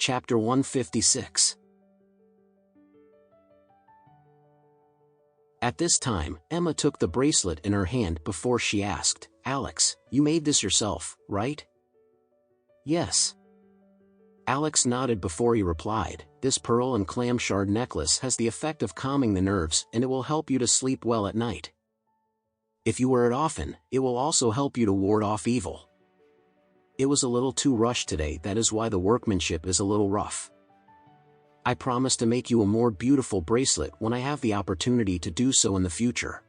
Chapter 156. At this time, Emma took the bracelet in her hand before she asked, "Alex, you made this yourself, right?" "Yes." Alex nodded before he replied, "This pearl and clam shard necklace has the effect of calming the nerves and it will help you to sleep well at night. If you wear it often, it will also help you to ward off evil. It was a little too rushed today, that is why the workmanship is a little rough. I promise to make you a more beautiful bracelet when I have the opportunity to do so in the future."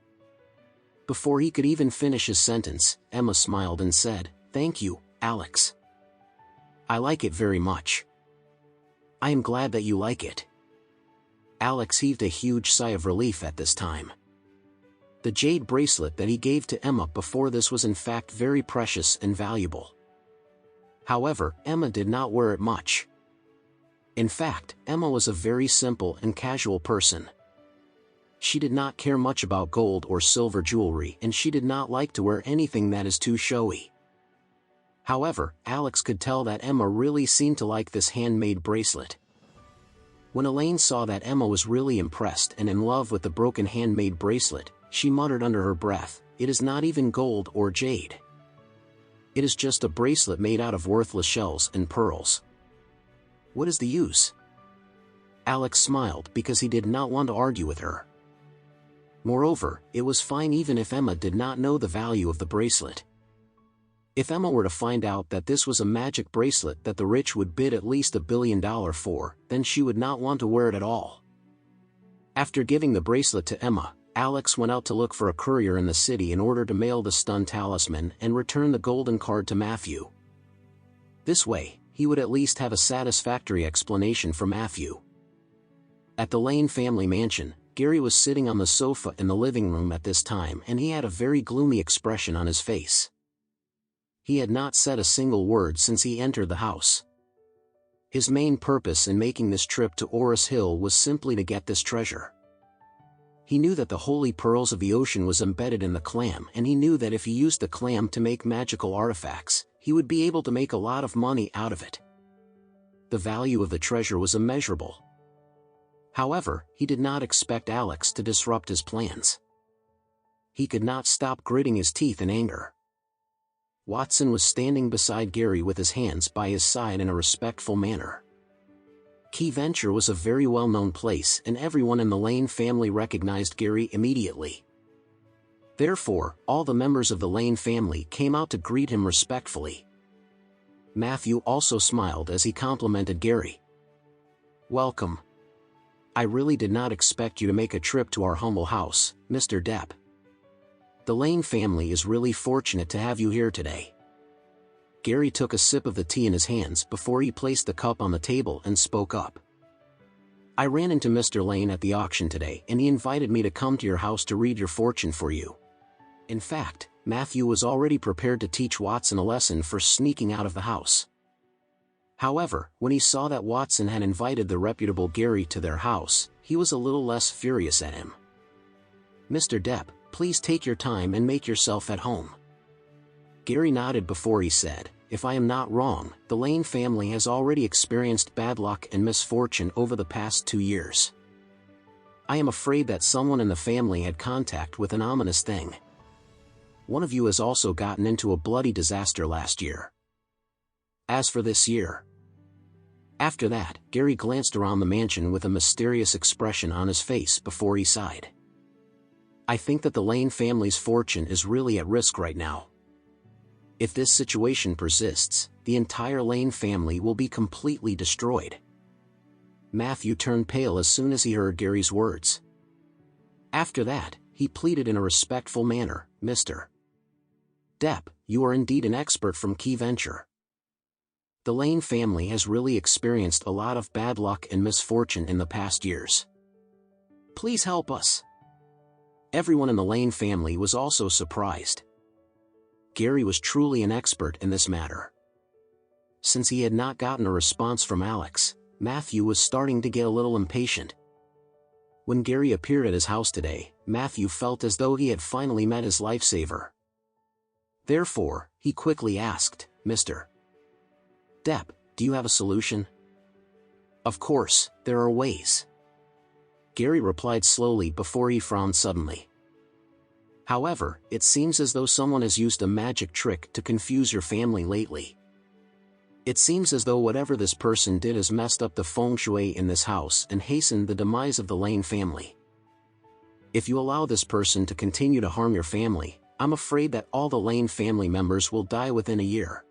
Before he could even finish his sentence, Emma smiled and said, "Thank you, Alex. I like it very much." "I am glad that you like it." Alex heaved a huge sigh of relief at this time. The jade bracelet that he gave to Emma before this was in fact very precious and valuable. However, Emma did not wear it much. In fact, Emma was a very simple and casual person. She did not care much about gold or silver jewelry, and she did not like to wear anything that is too showy. However, Alex could tell that Emma really seemed to like this handmade bracelet. When Elaine saw that Emma was really impressed and in love with the broken handmade bracelet, she muttered under her breath, "It is not even gold or jade. It is just a bracelet made out of worthless shells and pearls. What is the use?" Alex smiled because he did not want to argue with her. Moreover, it was fine even if Emma did not know the value of the bracelet. If Emma were to find out that this was a magic bracelet that the rich would bid at least $1 billion for, then she would not want to wear it at all. After giving the bracelet to Emma, Alex went out to look for a courier in the city in order to mail the stun talisman and return the golden card to Matthew. This way, he would at least have a satisfactory explanation from Matthew. At the Lane family mansion, Gary was sitting on the sofa in the living room at this time, and he had a very gloomy expression on his face. He had not said a single word since he entered the house. His main purpose in making this trip to Oris Hill was simply to get this treasure. He knew that the holy pearls of the ocean was embedded in the clam, and he knew that if he used the clam to make magical artifacts, he would be able to make a lot of money out of it. The value of the treasure was immeasurable. However, he did not expect Alex to disrupt his plans. He could not stop gritting his teeth in anger. Watson was standing beside Gary with his hands by his side in a respectful manner. Key Venture was a very well-known place, and everyone in the Lane family recognized Gary immediately. Therefore, all the members of the Lane family came out to greet him respectfully. Matthew also smiled as he complimented Gary. "Welcome. I really did not expect you to make a trip to our humble house, Mr. Depp. The Lane family is really fortunate to have you here today." Gary took a sip of the tea in his hands before he placed the cup on the table and spoke up. "I ran into Mr. Lane at the auction today, and he invited me to come to your house to read your fortune for you." In fact, Matthew was already prepared to teach Watson a lesson for sneaking out of the house. However, when he saw that Watson had invited the reputable Gary to their house, he was a little less furious at him. "Mr. Depp, please take your time and make yourself at home." Gary nodded before he said, "If I am not wrong, the Lane family has already experienced bad luck and misfortune over the past 2 years. I am afraid that someone in the family had contact with an ominous thing. One of you has also gotten into a bloody disaster last year. As for this year..." After that, Gary glanced around the mansion with a mysterious expression on his face before he sighed. "I think that the Lane family's fortune is really at risk right now. If this situation persists, the entire Lane family will be completely destroyed." Matthew turned pale as soon as he heard Gary's words. After that, he pleaded in a respectful manner, "Mr. Depp, you are indeed an expert from Key Venture. The Lane family has really experienced a lot of bad luck and misfortune in the past years. Please help us." Everyone in the Lane family was also surprised. Gary was truly an expert in this matter. Since he had not gotten a response from Alex, Matthew was starting to get a little impatient. When Gary appeared at his house today, Matthew felt as though he had finally met his lifesaver. Therefore, he quickly asked, "Mr. Depp, do you have a solution?" Of course, there are ways. Gary replied slowly before he frowned suddenly. However, it seems as though someone has used a magic trick to confuse your family lately. It seems as though whatever this person did has messed up the feng shui in this house and hastened the demise of the Lane family. If you allow this person to continue to harm your family, I'm afraid that all the Lane family members will die within a year.